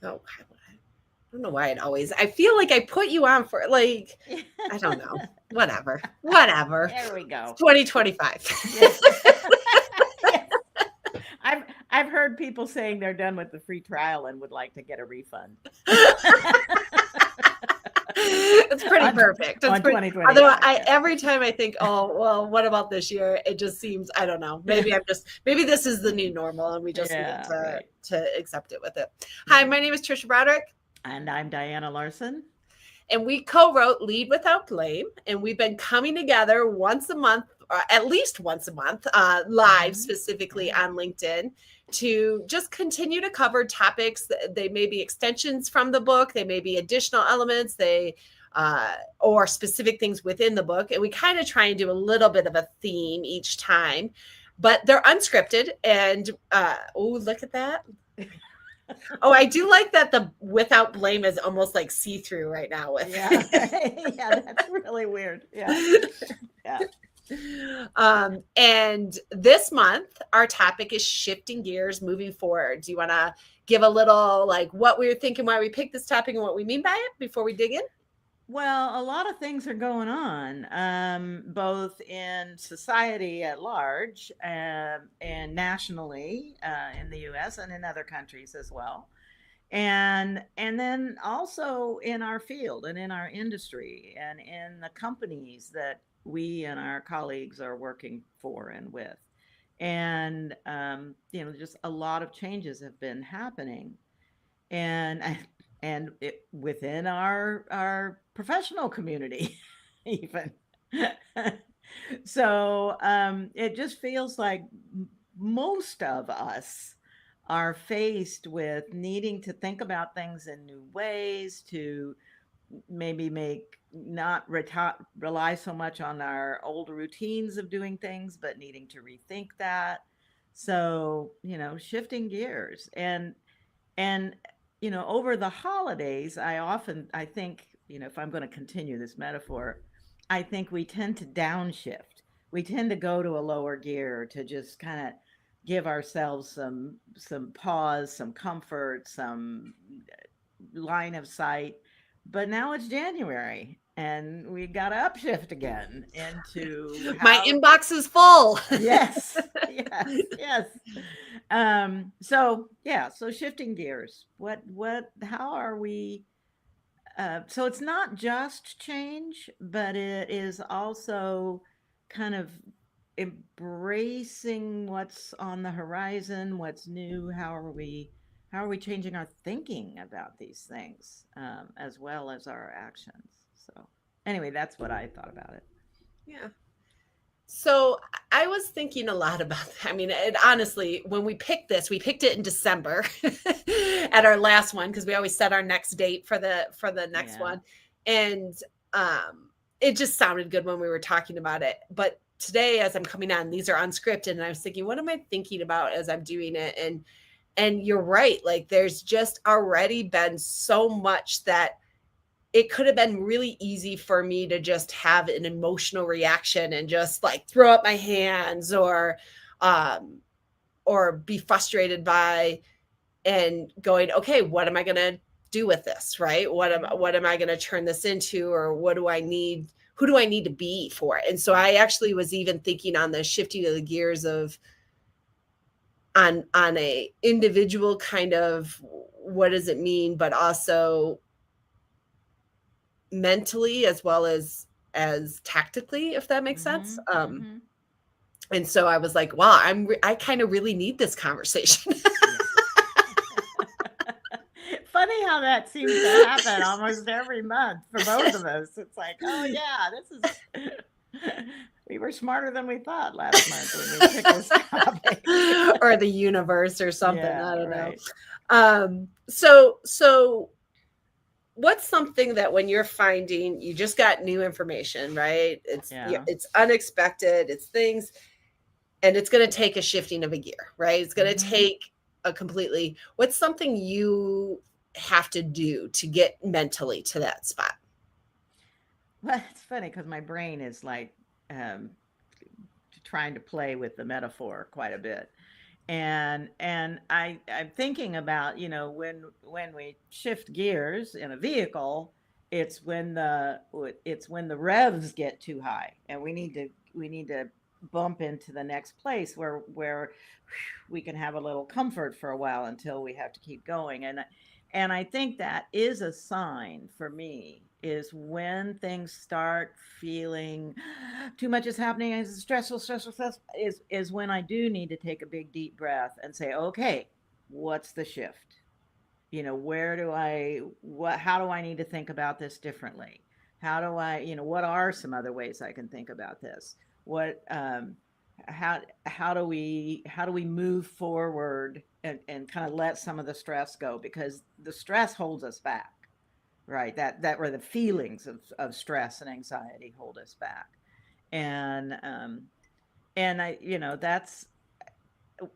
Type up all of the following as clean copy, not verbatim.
Oh, I don't know why I feel like I put you on for like, I don't know. Whatever. Whatever. There we It's go. 2025. Yes. Yes. I've heard people saying they're done with the free trial and would like to get a refund. It's pretty on perfect. It's on pretty. Although 2025. I Yeah. every time I think, oh well, what about this year? It just seems I don't know. Maybe this is the new normal, and we just need Yeah, right. to accept it with it. Hi, Yeah. my name is Tricia Broderick, And I'm Diana Larsen. and we co-wrote Lead Without Blame, and we've been coming together once a month, or at least once a month, live specifically Yeah. on LinkedIn to just continue to cover topics. They may be extensions from the book, they may be additional elements, or specific things within the book, and we kind of try and do a little bit of a theme each time. But they're unscripted, and oh, look at that! Oh, I do like that the without blame is almost like see-through right now with Yeah. Yeah, that's really weird. Yeah. Yeah. and this month our topic is shifting gears moving forward. Do you want to give a little like what we were thinking, why we picked this topic, and what we mean by it before we dig in? Well, a lot of things are going on, both in society at large and nationally in the U.S. and in other countries as well, and then also in our field and in our industry and in the companies that we and our colleagues are working for and with, and just a lot of changes have been happening, and within our professional community even. So it just feels like most of us are faced with needing to think about things in new ways, to maybe make not rely so much on our old routines of doing things, but needing to rethink that. So shifting gears, and over the holidays, I think, if I'm going to continue this metaphor, I think we tend to downshift. We tend to go to a lower gear to just kind of give ourselves some pause, some comfort, some line of sight. But now it's January and we got to upshift again into My how. inbox is full. Yes, yes, yes. So yeah, so shifting gears. How are we? So it's not just change, but it is also kind of embracing what's on the horizon, what's new. How are we changing our thinking about these things, as well as our actions? So anyway, that's what I thought about it. Yeah. So I was thinking a lot about that. I mean, it, honestly, when we picked it in December at our last one because we always set our next date for the next Yeah. one, and it just sounded good when we were talking about it. But today, as I'm coming on, these are unscripted, and I was thinking, what am I thinking about as I'm doing it? And you're right, like there's just already been so much that it could have been really easy for me to just have an emotional reaction and just like throw up my hands um or be frustrated by and going, okay, what am I going to do with this, right? What am I going to turn this into, or what do I need, who do I need to be for it? And so I actually was even thinking on the shifting of the gears of on a individual kind of what does it mean, but also mentally as well as tactically, if that makes sense. Mhm. Mhm. And so I was like, wow, I kind of really need this conversation. Yeah. Funny how that seems to happen almost every month for both of us. It's like, oh yeah, this is. We were smarter than we thought last month when we picked this topic. Or the universe or something, I Yeah, don't know. right. So what's something that when you're finding you just got new information, right? Yeah. It's unexpected, it's things, and it's going to take a shifting of a gear, right? It's going to Mhm. take a completely, what's something you have to do to get mentally to that spot? Well, it's funny because my brain is like um, trying to play with the metaphor quite a bit. And I'm thinking about, when we shift gears in a vehicle, it's when the revs get too high, and we need to bump into the next place where we can have a little comfort for a while until we have to keep going. And I think that is a sign for me, is when things start feeling too much is happening, it's stressful, is when I do need to take a big deep breath and say, okay, what's the shift? Where do I what how do I need to think about this differently? How do I, what are some other ways I can think about this? What how do we move forward and kind of let some of the stress go, because the stress holds us back, right? That where the feelings of stress and anxiety hold us back. And I, that's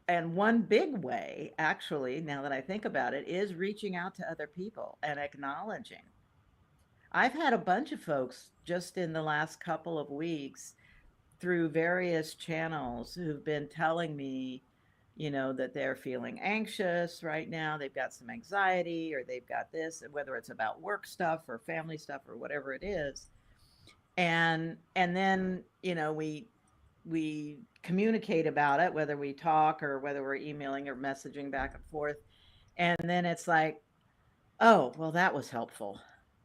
and one big way, actually, now that I think about it, is reaching out to other people and acknowledging. I've had a bunch of folks just in the last couple of weeks through various channels who've been telling me, that they're feeling anxious right now. They've got some anxiety, or they've got this, whether it's about work stuff or family stuff or whatever it is. And then, we communicate about it, whether we talk or whether we're emailing or messaging back and forth. And then it's like, oh, well, that was helpful.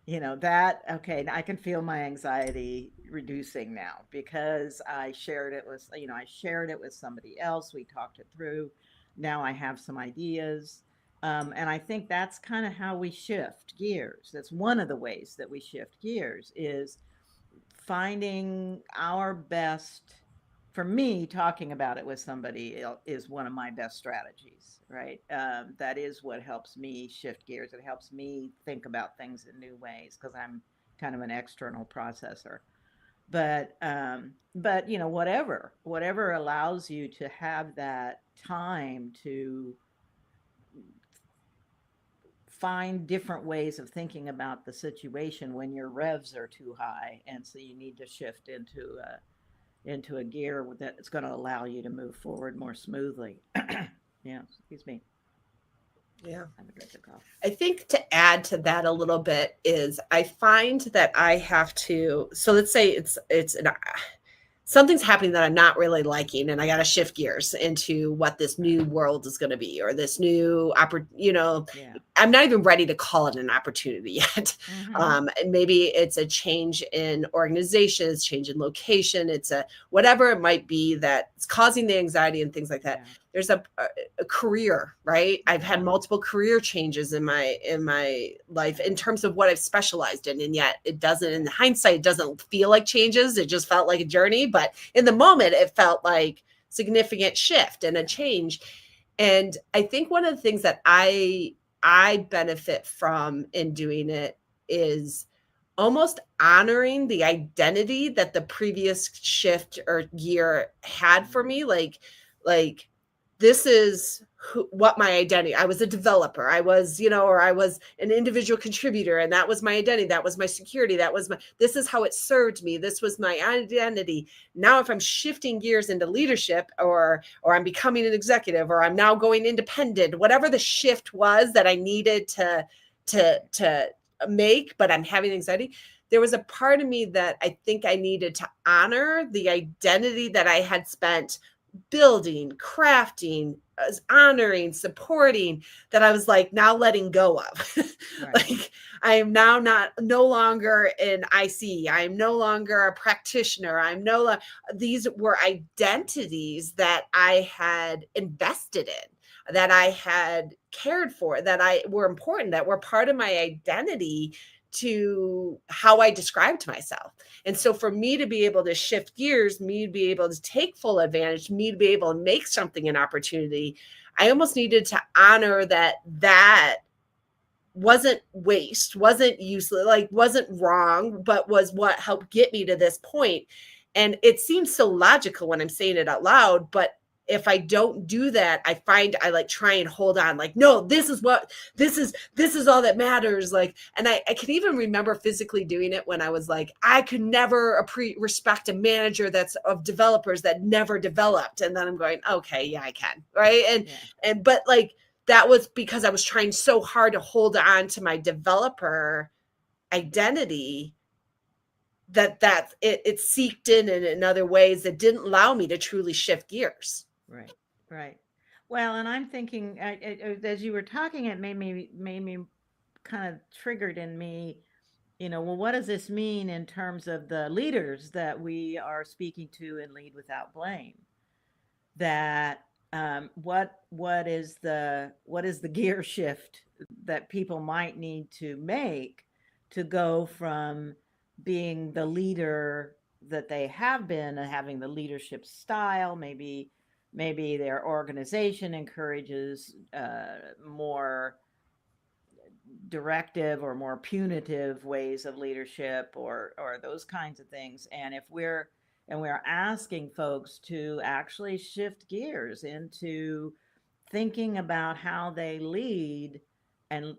That, okay, I can feel my anxiety reducing now because I shared it with somebody else. We talked it through. Now I have some ideas. And I think that's kind of how we shift gears. That's one of the ways that we shift gears, is finding our best. For me, talking about it with somebody is one of my best strategies, right? That is what helps me shift gears. It helps me think about things in new ways because I'm kind of an external processor. But whatever allows you to have that time to find different ways of thinking about the situation when your revs are too high, and so you need to shift into a gear that's going to allow you to move forward more smoothly. Yeah, excuse me. Yeah. Have a drink of coffee. I think to add to that a little bit is I find that I have to, so let's say something's happening that I'm not really liking, and I got to shift gears into what this new world is going to be, or this new Yeah. I'm not even ready to call it an opportunity yet. Mm-hmm. And maybe it's a change in organizations, change in location, it's a whatever it might be that's causing the anxiety and things like that. Yeah. There's a career, right? I've had Yeah. multiple career changes in my life in terms of what I've specialized in, and yet it doesn't, in hindsight, it doesn't feel like changes. It just felt like a journey, but in the moment it felt like significant shift and a change. And I think one of the things that I benefit from in doing it is almost honoring the identity that the previous shift or year had for me. Like this is what my identity. I was a developer. I was, or I was an individual contributor, and that was my identity. That was my security. This is how it served me. This was my identity. Now, if I'm shifting gears into leadership, or I'm becoming an executive, or I'm now going independent, whatever the shift was that I needed to make, but I'm having anxiety. There was a part of me that I think I needed to honor the identity that I had spent building, crafting, honoring, supporting, that I was like now letting go of. Right. Like I am now no longer an IC. I am no longer a practitioner. These were identities that I had invested in, that I had cared for, that were important, that were part of my identity to how I described myself. And so for me to be able to shift gears, me to be able to take full advantage, me to be able to make something an opportunity, I almost needed to honor that wasn't waste, wasn't useless, like wasn't wrong, but was what helped get me to this point. And it seems so logical when I'm saying it out loud, but if I don't do that, I find I like try and hold on, like, no, this is all that matters. Like, and I can even remember physically doing it when I was like, I could never respect a manager that's of developers that never developed. And then I'm going, okay, yeah, I can. Right. But like, that was because I was trying so hard to hold on to my developer identity that it seeped in other ways that didn't allow me to truly shift gears. Right. Right. Well, and I'm thinking, as you were talking, it made me kind of triggered in me, well, what does this mean in terms of the leaders that we are speaking to in Lead Without Blame? That what is the gear shift that people might need to make to go from being the leader that they have been and having the leadership style, maybe their organization encourages more directive or more punitive ways of leadership or those kinds of things. And if we're asking folks to actually shift gears into thinking about how they lead and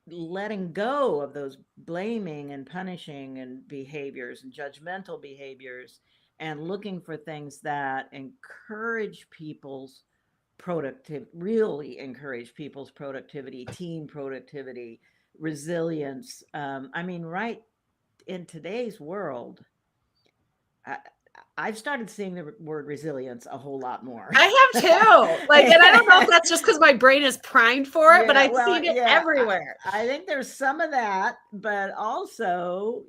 letting go of those blaming and punishing and behaviors and judgmental behaviors and looking for things that encourage people's really encourage people's productivity, team productivity, resilience. I mean, right in today's world, I've started seeing the word resilience a whole lot more. I have too. Like, and I don't know if that's just because my brain is primed for it, but I've seen it everywhere. I think there's some of that, but also,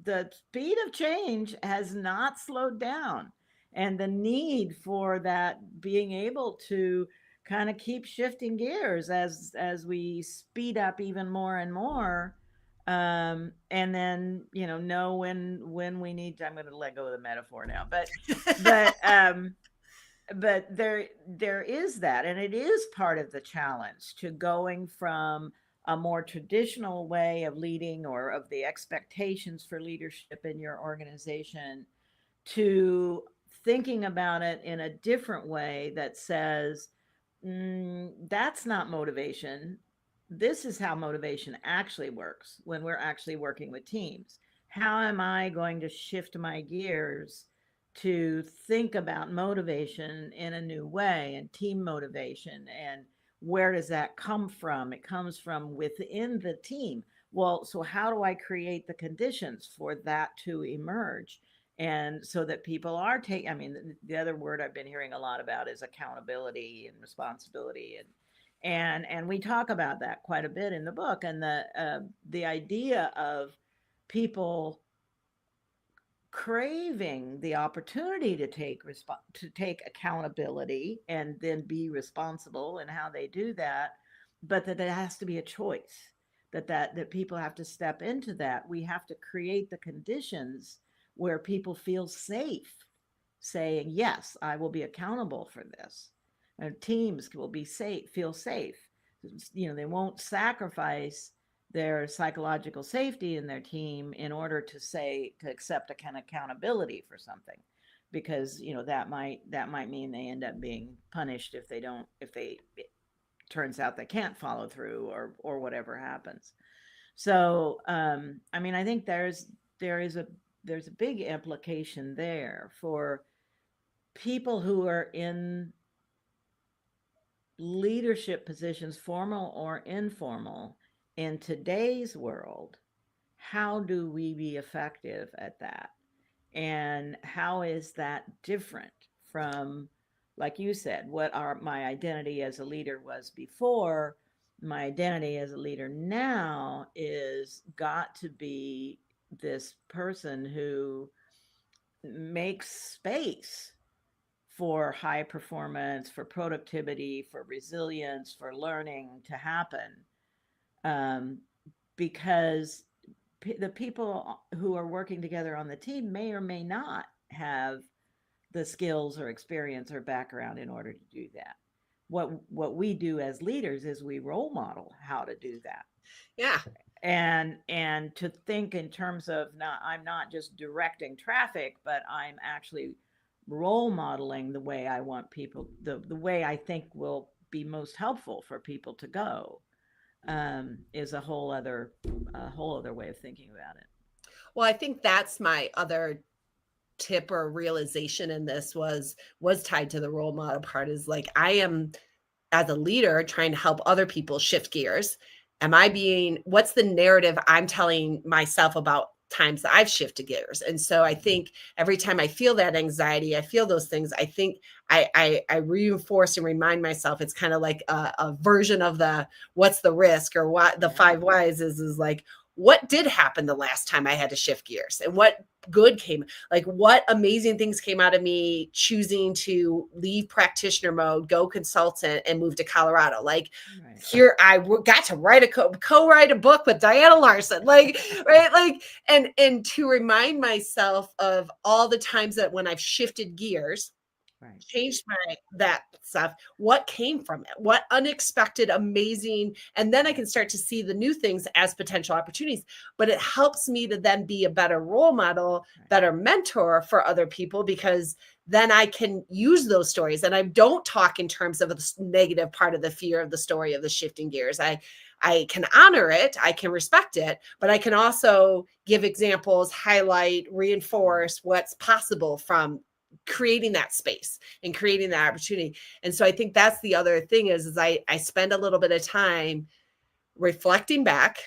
the speed of change has not slowed down. And the need for that being able to kind of keep shifting gears as we speed up even more and more. And then, know when we need to, I'm going to let go of the metaphor now, but there is that, and it is part of the challenge to going from a more traditional way of leading or of the expectations for leadership in your organization to thinking about it in a different way that says, that's not motivation. This is how motivation actually works when we're actually working with teams. How am I going to shift my gears to think about motivation in a new way and team motivation? And where does that come from? It comes from within the team. Well, so how do I create the conditions for that to emerge? And so that people are the other word I've been hearing a lot about is accountability and responsibility. And we talk about that quite a bit in the book, and the idea of people craving the opportunity to take accountability and then be responsible in how they do that, but that it has to be a choice, that people have to step into that. We have to create the conditions where people feel safe saying, yes, I will be accountable for this. And teams will feel safe. They won't sacrifice their psychological safety in their team in order to accept accountability for something, because that might mean they end up being punished if it turns out they can't follow through or whatever happens. So I think there is a big implication there for people who are in leadership positions, formal or informal, in today's world. How do we be effective at that? And how is that different from, like you said, what my identity as a leader was before? My identity as a leader now is got to be this person who makes space for high performance, for productivity, for resilience, for learning to happen. Because the people who are working together on the team may or may not have the skills or experience or background in order to do that. What we do as leaders is we role model how to do that. Yeah. And to think in terms of, I'm not just directing traffic, but I'm actually role modeling the way I want people, the way I think will be most helpful for people to go, is a whole other way of thinking about it. Well, I think that's my other tip or realization in this was tied to the role model part is like I am as a leader trying to help other people shift gears. Am I being what's the narrative I'm telling myself about times that I've shifted gears? And so I think every time I feel that anxiety, I feel those things, I think I reinforce and remind myself it's kind of like a version of the what's the risk or what the Yeah. 5 whys is like what did happen the last time I had to shift gears and what good came, like what amazing things came out of me choosing to leave practitioner mode, go consultant, and move to Colorado. Like Right. here I got to write a co-write a book with Diana Larsen, like right, like and to remind myself of all the times that when I've shifted gears, Right. changed my that stuff, what came from it, what unexpected amazing, and then I can start to see the new things as potential opportunities. But it helps me to then be a better role model, Right. better mentor for other people, because then I can use those stories and I don't talk in terms of the negative part of the fear of the story of the shifting gears. I can honor it, I can respect it, but I can also give examples, highlight, reinforce what's possible from creating that space and creating that opportunity. And so I think that's the other thing is I spend a little bit of time reflecting back,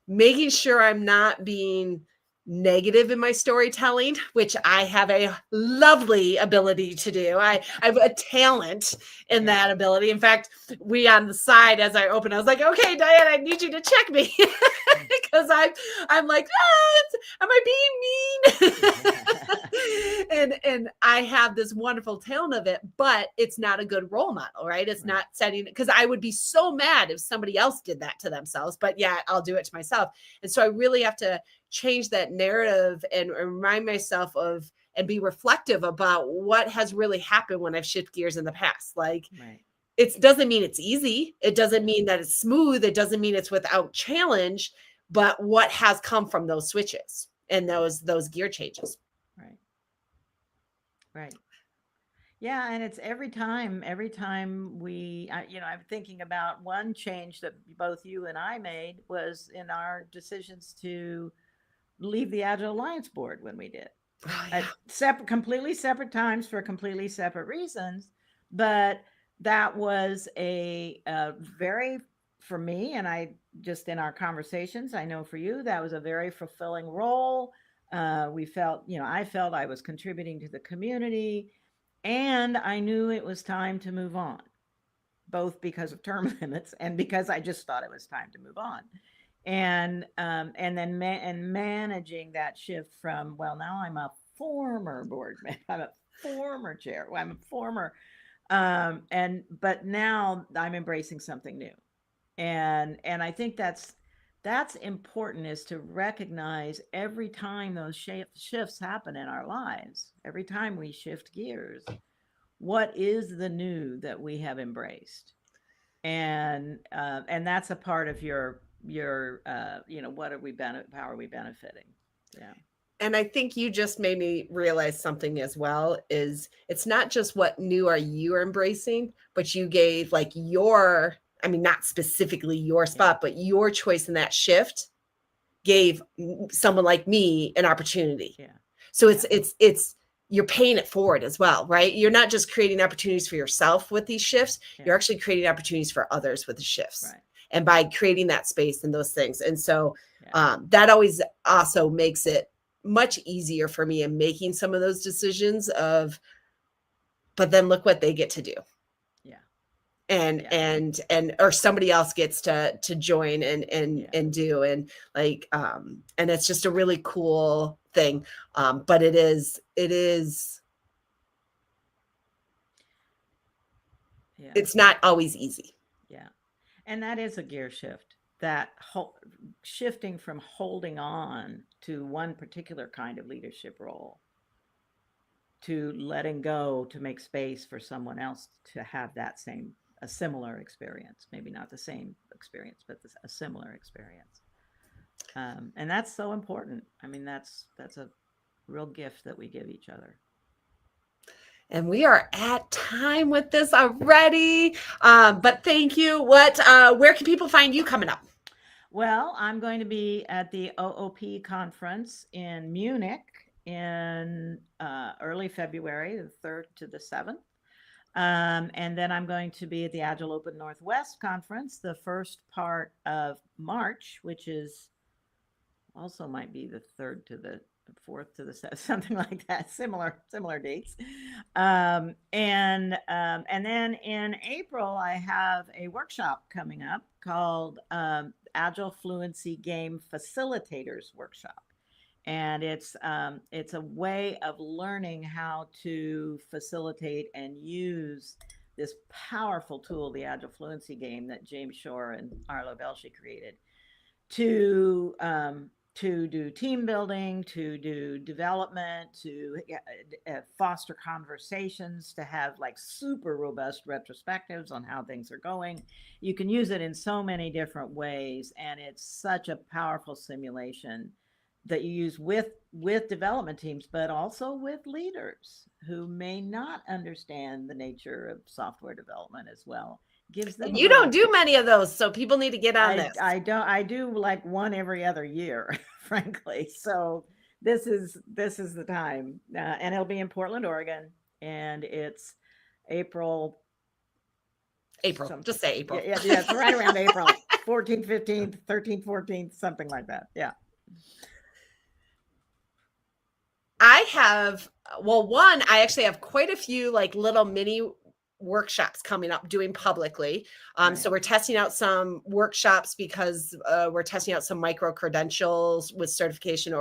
making sure I'm not being negative in my storytelling, which I have a lovely ability to do. I have a talent in Yeah. that ability. In fact, we on the side as I open, I was like, okay, Diane, I need you to check me because I'm like, am I being mean? and I have this wonderful talent of it, but it's not a good role model, right? It's not setting, because I would be so mad if somebody else did that to themselves, but yeah, I'll do it to myself. And so I really have to change that narrative and remind myself of and be reflective about what has really happened when I've shifted gears in the past. Like Right. it doesn't mean it's easy. It doesn't mean that it's smooth. It doesn't mean it's without challenge, but what has come from those switches and those gear changes. Right. Right. Yeah, and it's every time I'm thinking about one change that both you and I made was in our decisions to leave the Agile Alliance board when we did. Oh, yeah. At completely separate times for completely separate reasons, but that was a very, for me, and I just in our conversations, I know for you, that was a very fulfilling role. We felt, I felt I was contributing to the community, and I knew it was time to move on, both because of term limits and because I just thought it was time to move on. And then managing that shift from, well, now I'm a former board member, I'm a former chair, I'm a former, but now I'm embracing something new. And I think that's important, is to recognize every time those shifts happen in our lives, every time we shift gears, what is the new that we have embraced? And that's a part of your what are we how are we benefiting? Yeah. And I think you just made me realize something as well is it's not just what new are you embracing, but you gave like your, I mean, not specifically your spot, but your choice in that shift gave someone like me an opportunity. Yeah. So it's you're paying it forward as well, right? You're not just creating opportunities for yourself with these shifts, you're actually creating opportunities for others with the shifts. Right. And by creating that space and those things. And so that always also makes it much easier for me in making some of those decisions of, but then look what they get to do. Yeah. And or somebody else gets to join and do, and like and it's just a really cool thing. But it is it's not always easy. Yeah. And that is a gear shift, that shifting from holding on to one particular kind of leadership role to letting go to make space for someone else to have a similar experience, maybe not the same experience, but a similar experience. And that's so important. I mean, that's a real gift that we give each other. And we are at time with this already. But thank you. Where can people find you coming up? Well, I'm going to be at the OOP conference in Munich in early February, the 3rd to the 7th. And then I'm going to be at the Agile Open Northwest conference the first part of March, which is also might be the 3rd to the 4th to the 7th, something like that, similar dates. And then in April, I have a workshop coming up called Agile Fluency Game Facilitators Workshop. And it's a way of learning how to facilitate and use this powerful tool, the Agile Fluency Game that James Shore and Arlo Belshi created, to do team building, to do development, to foster conversations, to have like super robust retrospectives on how things are going. You can use it in so many different ways, and it's such a powerful simulation that you use with development teams, but also with leaders who may not understand the nature of software development as well. Gives them You don't do many of those, so people need to get on this. I don't. I do like one every other year, frankly. So this is the time, and it'll be in Portland, Oregon, and it's April. Just say April. Yeah, it's right around April 14th, 15th, 13th, 14th, something like that. Yeah. I actually have quite a few like little mini workshops coming up doing publicly. Right. So we're testing out some workshops because we're testing out some micro credentials with certification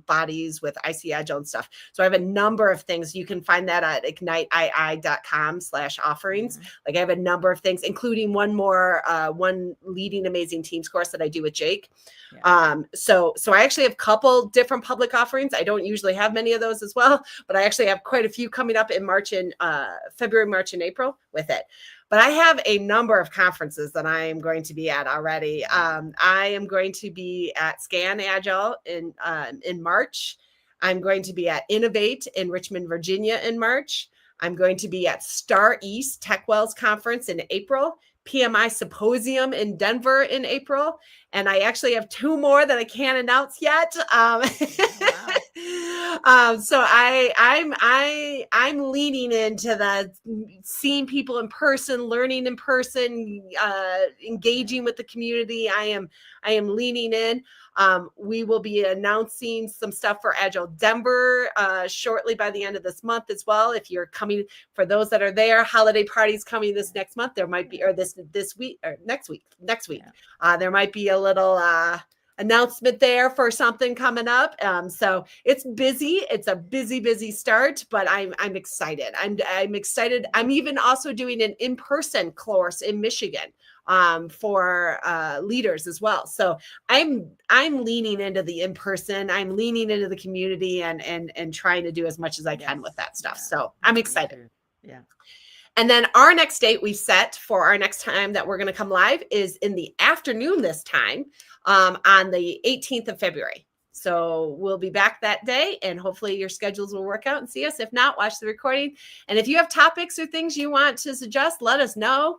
bodies with IC Agile and stuff. So I have a number of things. You can find that at igniteii.com/offerings. Mm-hmm. Like I have a number of things, including one leading amazing teams course that I do with Jake. Yeah. So I actually have a couple different public offerings. I don't usually have many of those as well, but I actually have quite a few coming up in February, March, and April with it. But I have a number of conferences that I am going to be at already. I am going to be at Scan Agile in March. I'm going to be at Innovate in Richmond, Virginia in March. I'm going to be at Star East TechWells Conference in April, PMI Symposium in Denver in April, and I actually have 2 more that I can't announce yet. So I'm leaning into the seeing people in person, learning in person, engaging with the community. I am leaning in. We will be announcing some stuff for Agile Denver shortly by the end of this month as well. If you're coming, for those that are there, holiday parties coming this next month. There might be, or this week or next week. Yeah. There might be a little announcement there for something coming up. So it's busy. It's a busy start, but I'm excited. I'm excited. I'm even also doing an in-person course in Michigan for leaders as well. So I'm leaning into the in-person, I'm leaning into the community and trying to do as much as I can with that stuff. So I'm excited. Yeah. And then our next date we set for our next time that we're going to come live is in the afternoon this time on the 18th of February. So we'll be back that day, and hopefully your schedules will work out and see us. If not, watch the recording. And if you have topics or things you want to suggest, let us know.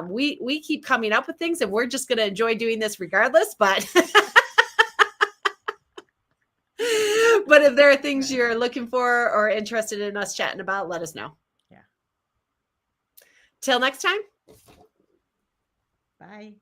We keep coming up with things, and we're just going to enjoy doing this regardless. But but if there are things you're looking for or interested in us chatting about, let us know. Yeah. Till next time. Bye.